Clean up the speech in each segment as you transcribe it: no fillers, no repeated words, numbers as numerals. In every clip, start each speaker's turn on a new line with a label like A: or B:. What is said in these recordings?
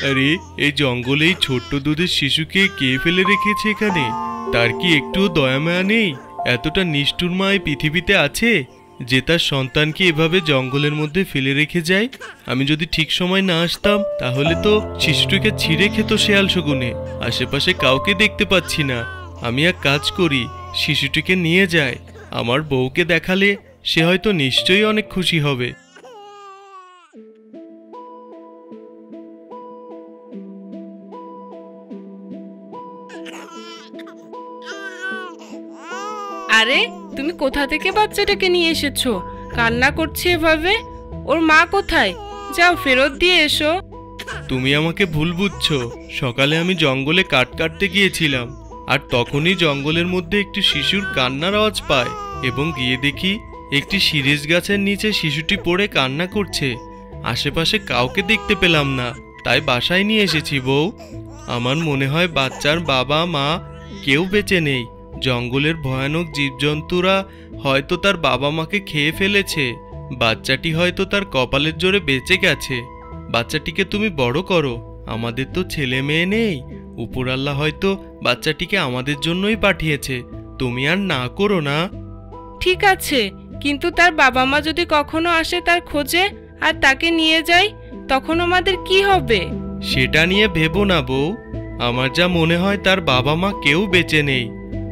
A: আরে এই জঙ্গলে এই ছোট্ট দুধের শিশুকে কে ফেলে রেখেছে এখানে? তার কি একটু দয়া মায়া নেই? এতটা নিষ্ঠুর মা এই পৃথিবীতে আছে যে তার সন্তানকে এভাবে জঙ্গলের মধ্যে ফেলে রেখে যায়? আমি যদি ঠিক সময় না আসতাম তাহলে তো শিশুটিকে ছিঁড়ে খেত শেয়াল শকুনে। আশেপাশে কাউকে দেখতে পাচ্ছি না। আমি এক কাজ করি, শিশুটিকে নিয়ে যাই। আমার বউকে দেখালে সে হয়তো নিশ্চয়ই অনেক খুশি হবে।
B: আরে তুমি কোথা থেকে বাচ্চাটাকে নিয়ে এসেছো? কান্না করছে এভাবে। ওর মা কোথায়? যাও ফেরত দিয়ে এসো।
A: তুমি আমাকে ভুল বুঝছো। সকালে আমি জঙ্গলে কাঠ কাটতে গিয়েছিলাম, আর তখনই জঙ্গলের মধ্যে একটি শিশুর কান্নার আওয়াজ পায় এবং গিয়ে দেখি একটি শিরীষ গাছের নিচে শিশুটি পড়ে কান্না করছে। আশেপাশে কাউকে দেখতে পেলাম না, তাই বাসায় নিয়ে এসেছি বউ। আমার মনে হয় বাচ্চার বাবা মা কেউ বেঁচে নেই। জঙ্গলের ভয়ানক জীবজন্তুরা হয়তো তার বাবা মাকে খেয়ে ফেলেছে। বাচ্চাটি হয়তো তার কপালের জোরে বেঁচে গেছে। বাচ্চাটিকে তুমি বড় করো, আমাদের তো ছেলে মেয়ে নেই। উপরাল্লাহ হয়তো বাচ্চাটিকে আমাদের জন্যই পাঠিয়েছে। তুমি আর না করো না।
B: ঠিক আছে, কিন্তু তার বাবা মা যদি কখনো আসে তার খোঁজে আর তাকে নিয়ে যায়, তখন আমাদের কি হবে?
A: সেটা নিয়ে ভেবো না বউ। আমার যা মনে হয় তার বাবা মা কেউ বেঁচে নেই।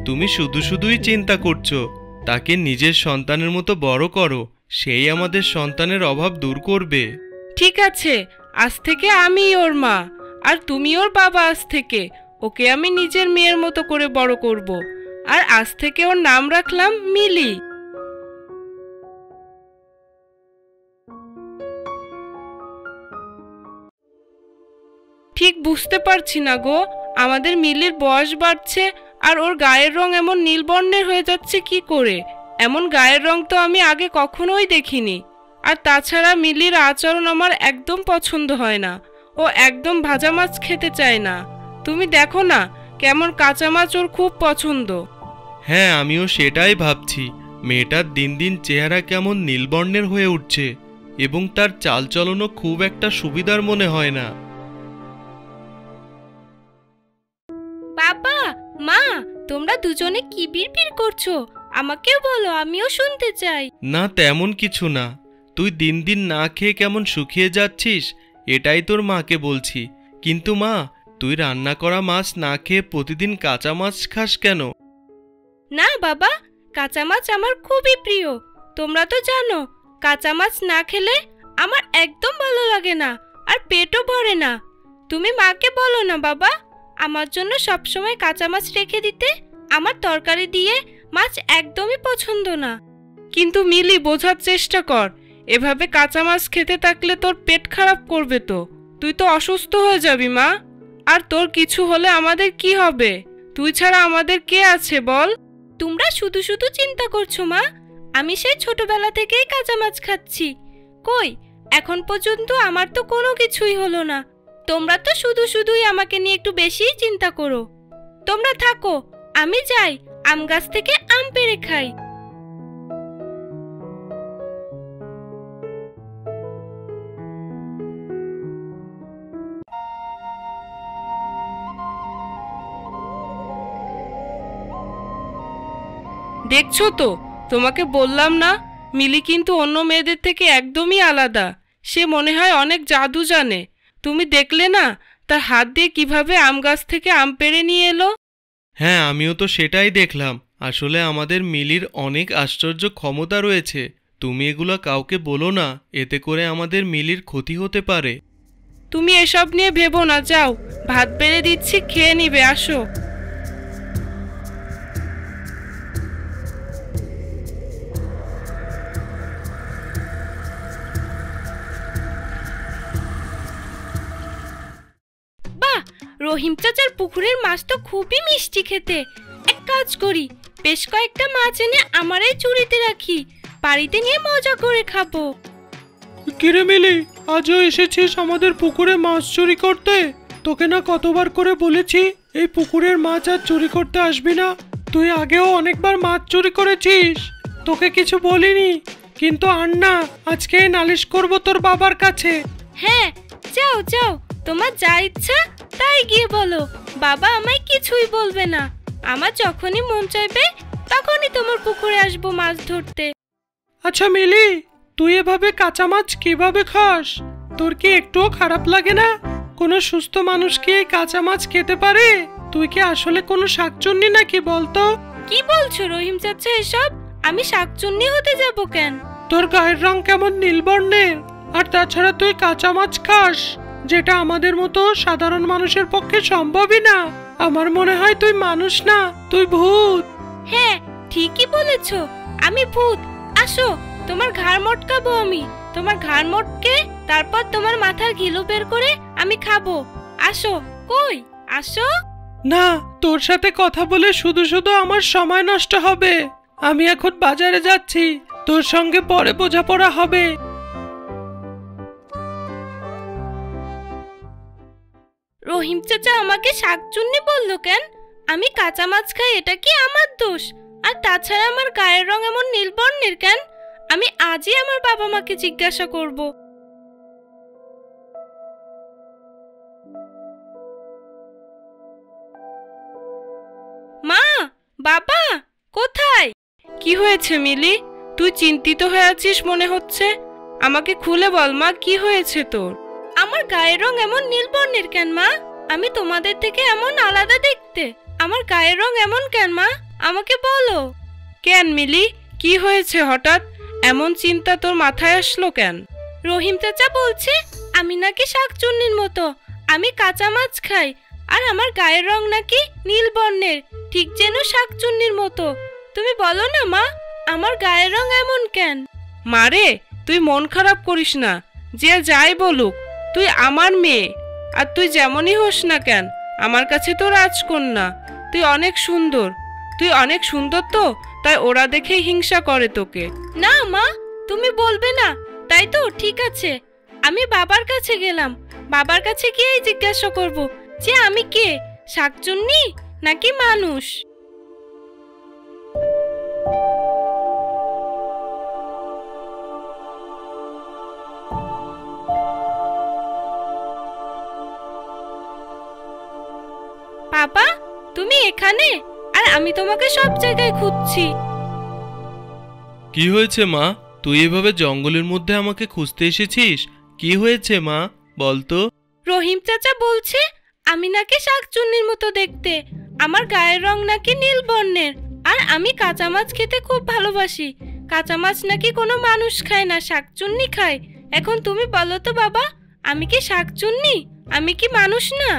A: তুমি শুধুই চিন্তা করছো। তাকে নিজের সন্তানের মতো বড় করো, সেই আমাদের সন্তানের অভাব দূর করবে।
B: ঠিক আছে, আজ থেকে আমি ওর মা আর তুমি ওর বাবা। আজ থেকে ওকে আমি নিজের মেয়ের মতো করে বড় করব, আর আজ থেকে ওর নাম রাখলাম মিলি। ঠিক বুঝতে পারছি না গো, আমাদের মিলির বয়স বাড়ছে আর ওর গায়ের রং এমন নীল বর্ণের হয়ে যাচ্ছে কি করে? এমন গায়ের রং তো আমি আগে কখনোই দেখিনি। আর তাছাড়া মিলির আচরণ আমার একদম পছন্দ হয় না। ও একদম ভাজা মাছ খেতে চায় না। তুমি দেখো না কেমন কাঁচা মাছ ওর খুব পছন্দ।
A: হ্যাঁ, আমিও সেটাই ভাবছি। মেয়েটার দিন দিন চেহারা কেমন নীলবর্ণের হয়ে উঠছে এবং তার চালচলনও খুব একটা সুবিধার মনে হয় না।
C: বাবা মা, তোমরা দুজনে কি বিড়বিড় করছো? আমাকেও বলো, আমিও শুনতে চাই।
A: না, তেমন কিছু না। তুই দিন দিন না খেয়ে কেমন শুকিয়ে যাচ্ছিস, এটাই তোর মাকে বলছি। কিন্তু মা, তুই রান্না করা মাছ না খেয়ে প্রতিদিন কাঁচা মাছ খাস কেন?
C: না বাবা, কাঁচা মাছ আমার খুবই প্রিয়। তোমরা তো জানো কাঁচা মাছ না খেলে আমার একদম ভালো লাগে না, আর পেটও ভরে না। তুমি মাকে বলো না বাবা, আমার জন্য সবসময় কাঁচা মাছ রেখে দিতে। আমার তরকারি দিয়ে মাছ একদমই পছন্দ না।
B: কিন্তু মিলি, বোঝার চেষ্টা কর। এভাবে কাঁচা মাছ খেতে থাকলে তোর পেট খারাপ করবে তো। তুই তো অসুস্থ হয়ে যাবি মা। আর তোর কিছু হলে আমাদের কি হবে? তুই ছাড়া আমাদের কে আছে বল?
C: তোমরা শুধু চিন্তা করছো মা। আমি সেই ছোটবেলা থেকেই কাঁচা মাছ খাচ্ছি। কই, এখন পর্যন্ত আমার তো কোনো কিছুই হলো না। তোমরা তো শুধুই আমাকে নিয়ে একটু বেশিই চিন্তা করো। তোমরা থাকো, আমি যাই আম গাছ থেকে আম পেড়ে খাই।
B: দেখছো তো, তোমাকে বললাম না, মিলি কিন্তু অন্য মেয়েদের থেকে একদমই আলাদা। সে মনে হয় অনেক জাদু জানে। তুমি দেখলে না তার হাত দিয়ে কিভাবে আম গাছ থেকে আম পেড়ে নিয়ে এলো?
A: হ্যাঁ, আমিও তো সেটাই দেখলাম। আসলে আমাদের মিলির অনেক আশ্চর্য ক্ষমতা রয়েছে। তুমি এগুলো কাউকে বলো না, এতে করে আমাদের মিলির ক্ষতি হতে পারে।
B: তুমি এসব নিয়ে ভেবো না, যাও ভাত বেড়ে দিচ্ছি, খেয়ে নিবে, আসো।
C: বাহ, রহিম চাচার পুকুরের মাছ তো খুবই মিষ্টি খেতে। এক কাজ করি, বেশ কয়েকটা মাছ এনে আমার এই চুড়িতে রাখি, বাড়িতে নিয়ে মজা করে খাবো।
D: কিরে মিলি, আজও এসেছিস আমাদের পুকুরে মাছ চুরি করতে? তোকে না কতবার করে বলেছি এই পুকুরের মাছ আর চুরি করতে আসবি না। তুই আগেও অনেকবার মাছ চুরি করেছিস, তোকে কিছু বলিনি। কিন্তু আর না, আজকে নালিশ করব তোর বাবার কাছে।
C: হ্যাঁ, যাও যাও, তোমার যা ইচ্ছা তাই গিয়ে বলো, বাবা আমায় কিছুই বলবে না। আমার যখনই মন চাইবে তখনই তোমার পুকুরে আসবো মাছ ধরতে।
D: আচ্ছা মিলি, তুই এভাবে কাঁচা মাছ কিভাবে খাস? তোর কি একটুও খারাপ লাগে না? কোনো সুস্থ মানুষ কি এই কাঁচা মাছ খেতে পারে? তুই কি আসলে কোনো শাকচুন্নি নাকি বলতো?
C: কি বলছো রহিম চাচা এসব? আমি শাকচুন্নি হতে যাব কেন?
D: তোর গায়ের রং কেমন নীল বর্ণের, আর তাছাড়া তুই কাঁচা মাছ খাস, যেটা আমাদের মতো সাধারণ মানুষের পক্ষে সম্ভবই না। আমার মনে হয় তুই মানুষ না, তুই ভূত।
C: হ্যাঁ, ঠিকই বলেছো, আমি ভূত। আসো, তোমার ঘাড় মটকাবো আমি। তোমার ঘাড় মটকে তারপর তোমার মাথার ঘিলু বের করে আমি খাবো। আসো, কই আসো।
D: না, তোর সাথে কথা বলে শুধু শুধু আমার সময় নষ্ট হবে। আমি এখন বাজারে যাচ্ছি, তোর সঙ্গে পরে বোঝাপড়া হবে।
C: রহিম চাচা আমাকে শাকচুন্নি বললো কেন? আমি কাঁচা মাছ খাই, এটা কি আমার দোষ? আর তাছাড়া আমার গায়ের রং এমন নীল বর্ণের কেন? আমি আজই আমার বাবা মাকে জিজ্ঞাসা করব। মা, বাবা কোথায়?
B: কি হয়েছে মিলি? তুই চিন্তিত হয়ে আছিস মনে হচ্ছে। আমাকে খুলে বল মা, কি হয়েছে তোর?
C: আমার গায়ের রং এমন নীল বর্ণের কেন মা? আমি তোমাদের থেকে এমন আলাদা দেখতে। আমার গায়ের রং এমন কেন মা? আমাকে বলো।
B: কেন মিলি, কি হয়েছে হঠাৎ? এমন চিন্তা তোর মাথায় আসলো কেন?
C: রহিম চাচা বলছে আমি নাকি শাকচুন্নির মতো। আমি কাঁচা মাছ খাই আর আমার গায়ের রং নাকি নীল বর্ণের, ঠিক যেন শাকচুন্নির মতো। তুমি বলো না মা, আমার গায়ের রং এমন কেন?
B: মারে, তুই মন খারাপ করিস না। যে যাই বলুক, তুই আমার মেয়ে, আর তুই যেমনই হোস না কেন আমার কাছে তো রাজকন্যা। তুই অনেক সুন্দর, তুই অনেক সুন্দর তো, তাই ওরা দেখেই হিংসা করে তোকে।
C: না মা, তুমি বলবে না তাই তো? ঠিক আছে, আমি বাবার কাছে গেলাম। বাবার কাছে গিয়েই জিজ্ঞাসা করব যে আমি কে, শাকচুন্নি নাকি মানুষ। বাবা, তুমি এখানে? আর আমি তোমাকে সব জায়গায় খুঁজছি।
A: কি হয়েছে মা? তুই এভাবে জঙ্গলের মধ্যে আমাকে খুঁজতে এসেছিস? কি হয়েছে মা, বলতো?
C: রহিম চাচা বলছে আমি নাকি শাকচুন্নির মতো দেখতে, আমার গায়ের রং নাকি নীল বর্ণের, আর আমি কাঁচা মাছ খেতে খুব ভালোবাসি। কাঁচা মাছ নাকি কোনো মানুষ খায় না, শাকচুন্নি খায়। এখন তুমি বলো তো বাবা, আমি কি শাকচুন্নি? আমি কি মানুষ না?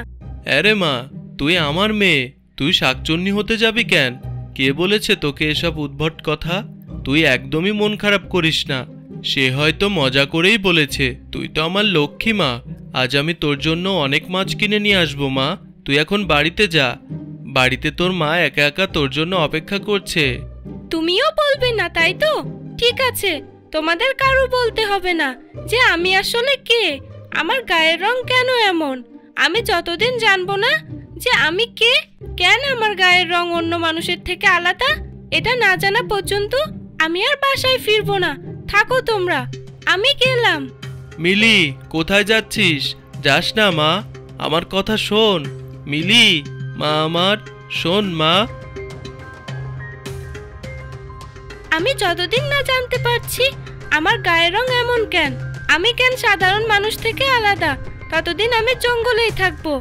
A: আরে মা, তুই আমার মেয়ে, তুই শাকচুন্নি হতে যাবি কেন? কে বলেছে তোকে এসব উদ্ভট কথা? তুই একদমই মন খারাপ করিস না। সে হয়তো মজা করেই বলেছে। তুই তো আমার লক্ষ্মী মা। আজ আমি তোর জন্য অনেক মাছ কিনে নিয়ে আসবো মা। তুই এখন বাড়িতে যা। বাড়িতে তোর মা একা একা তোর জন্য অপেক্ষা করছে।
C: তুমিও বলবে না তাই তো? ঠিক আছে, তোমাদের কারো বলতে হবে না যে আমি আসলে কে, আমার গায়ের রং কেন এমন। আমি যতদিন জানবো না যে আমি কে, কেন আমার গায়ের রং অন্য মানুষের থেকে আলাদা, এটা না জানা পর্যন্ত আমি আর বাসায় ফিরবো না। থাকো তোমরা, আমি গেলাম।
A: মিলি, কোথায় যাচ্ছিস? যাস না মা, আমার কথা শোন। মিলি, মা আমার, শোন মা।
C: আমি যতদিন না জানতে পারছি আমার গায়ের রং এমন কেন, আমি কেন সাধারণ মানুষ থেকে আলাদা, ততদিন আমি জঙ্গলেই থাকবো।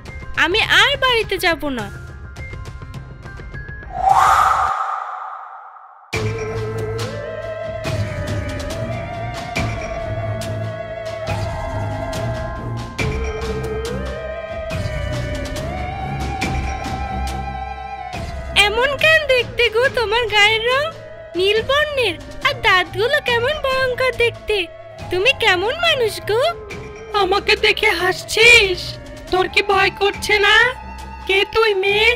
C: আমি আর বাড়িতে যাব না। এমন কেন দেখতে গো তোমার গায়ের রং? নীল বর্ণের, আর দাঁতগুলো কেমন ভয়ঙ্কর দেখতে। তুমি কেমন মানুষ গো?
D: আমাকে দেখে হাসছিস? তোর কি ভয় করছে না? কে তুই মেয়ে?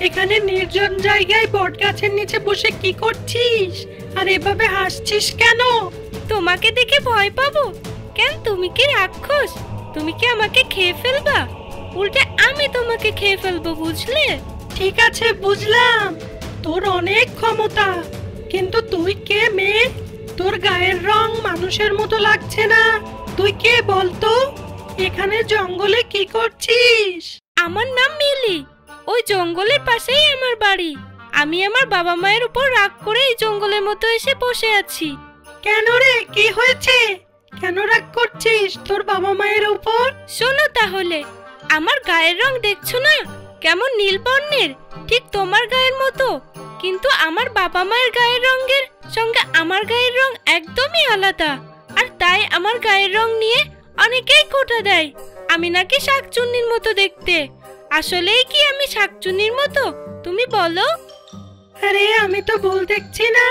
D: এখানে নির্জন জায়গায় বট গাছের নিচে বসে কি করছিস? আর এভাবে হাসছিস কেন?
C: তোমাকে দেখে ভয় পাবো কেন? তুমি কি রাক্ষস? তুমি কি আমাকে খেয়ে ফেলবা? উল্টে আমি তোমাকে খেয়ে ফেলবো, বুঝলে?
D: ঠিক আছে, বুঝলাম, তোর অনেক ক্ষমতা, কিন্তু তুই কে মেয়ে? তোর গায়ের রং মানুষের মতো লাগছে না। তুই কে বলতো?
E: এখানে জঙ্গলে কি করছিস?
C: আমার নাম মিলি। ওই জঙ্গলের পাশেই আমার বাড়ি। আমি আমার বাবা মায়ের উপর রাগ করে এই জঙ্গলের মতো এসে বসে আছি।
E: কেন রে, কি হয়েছে? কেন রাগ করছিস তোর বাবা মায়ের উপর?
C: শোনো তাহলে, আমার গায়ের রং দেখছো না কেমন নীল বর্ণের, ঠিক তোমার গায়ের মতো। কিন্তু আমার বাবা মায়ের গায়ের রঙের সঙ্গে আমার গায়ের রং একদমই আলাদা। আর তাই আমার গায়ের রং নিয়ে অনেকেই খোঁটা দেয় আমি নাকি শাকচুন্নির মতো দেখতে। আসলেই কি আমি শাকচুন্নির মতো, তুমি বলো?
E: আরে আমি তো ভুল দেখছি না,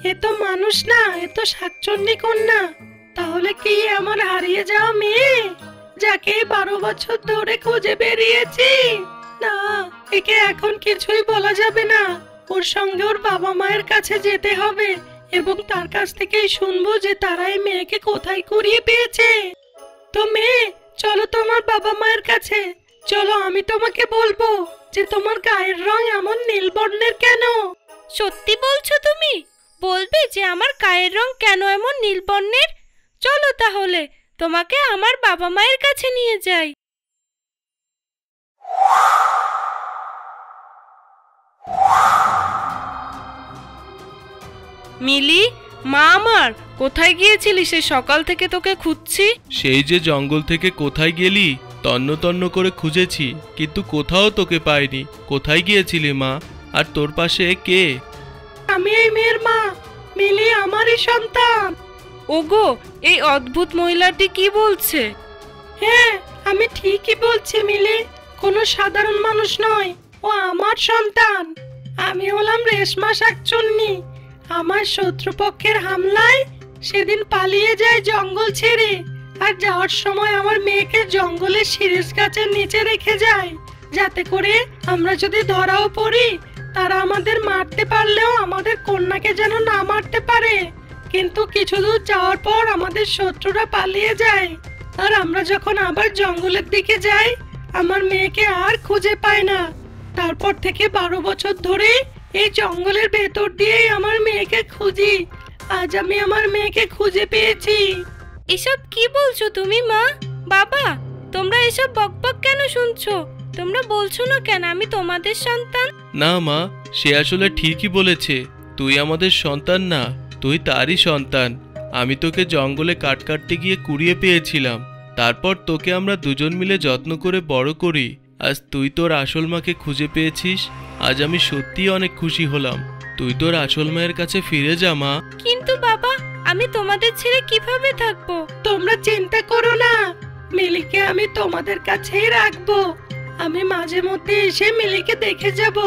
E: এ তো মানুষ না, এ তো শাকচুন্নি কন্যা। তাহলে কি আমার হারিয়ে যাওয়া মেয়ে, যাকে 12 বছর ধরে খুঁজে বেরিয়েছি? না, একে এখন কিছুই বলা যাবে না। ওর সঙ্গে ওর বাবা মায়ের কাছে যেতে হবে এবং তার কাছ থেকেই শুনবো যে তারা এই মেয়েকে কোথায় কুড়িয়ে পেয়েছে। তো মেয়ে, চলো তোমার বাবা মায়ের কাছে চলো, আমি তোমাকে বলবো যে তোমার গায়ের রং এমন নীল বর্ণের কেন।
C: সত্যি বলছো তুমি? বলবে যে আমার গায়ের রং কেন এমন নীল বর্ণের? চলো তাহলে তোমাকে আমার বাবা মায়ের কাছে নিয়ে যাই।
B: মিলি, মা আমার, কোথায় গিয়েছিলি? সে সকাল থেকে তোকে খুঁজছি।
A: সেই যে জঙ্গল থেকে কোথায় গেলি, তন্ন তন্ন করে খুঁজেছি, কিন্তু কোথাও তোকে পাইনি। কোথায় গিয়েছিলি মা? আর তোর পাশে কে?
E: আমি এই মেয়ের মা, মিলি আমারই সন্তান।
B: ওগো, এই অদ্ভুত মহিলাটি কি বলছে?
E: হ্যাঁ, আমি ঠিকই বলছি মিলি, কোনো সাধারণ মানুষ নয়, ও আমার সন্তান। আমি হলাম রেশমা শাকচুন্নি। আমার শত্রুপক্ষের হামলায় সেদিন পালিয়ে যায় জঙ্গল ছেড়ে, আর যাওয়ার সময় আমার মেয়েকে জঙ্গলের শিরীষ গাছের নিচে রেখে যায়, যাতে করে আমরা যদি ধরাও পড়ি তারা আমাদের মারতে পারলেও আমাদের কন্যাকে যেন না মারতে পারে। কিন্তু কিছু দূর যাওয়ার পর আমাদের শত্রুরা পালিয়ে যায়, আর আমরা যখন আবার জঙ্গলের দিকে যাই আমার মেয়েকে আর খুঁজে পাই না। তারপর থেকে 12 বছর ধরে এই জঙ্গলের ভেতর দিয়েই আমার মেয়েকে খুঁজি। আজ আমি আমার মেয়েকে খুঁজে পেয়েছি।
C: এসব কি বলছো তুমি মা? বাবা, তোমরা এসব বকবক কেন শুনছো? তোমরা বলছো না কেন আমি তোমাদের সন্তান?
A: না মা, সে আসলে ঠিকই বলেছে। তুই আমাদের সন্তান না, তুই তারই সন্তান। আমি তোকে জঙ্গলে কাঠ কাটতে গিয়ে কুড়িয়ে পেয়েছিলাম। তারপর তোকে আমরা দুজন মিলে যত্ন করে বড় করি। আজ তুই তোর আসল মাকে খুঁজে পেয়েছিস। আজ আমি সত্যিই অনেক খুশি হলাম। তুই তোর আসল মায়ের কাছে ফিরে যা মা।
C: কিন্তু বাবা, আমি তোমাদের ছেড়ে কিভাবে থাকবো?
E: তোমরা চিন্তা করো না, মিলিকে আমি তোমাদের কাছেই রাখবো। আমি মাঝে মধ্যে এসে মিলিকে দেখে যাব।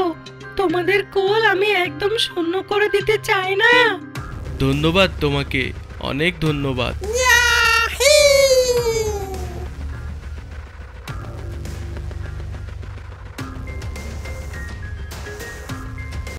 E: তোমাদের কোল আমি একদম শূন্য করে দিতে চাই না।
A: ধন্যবাদ তোমাকে, অনেক ধন্যবাদ।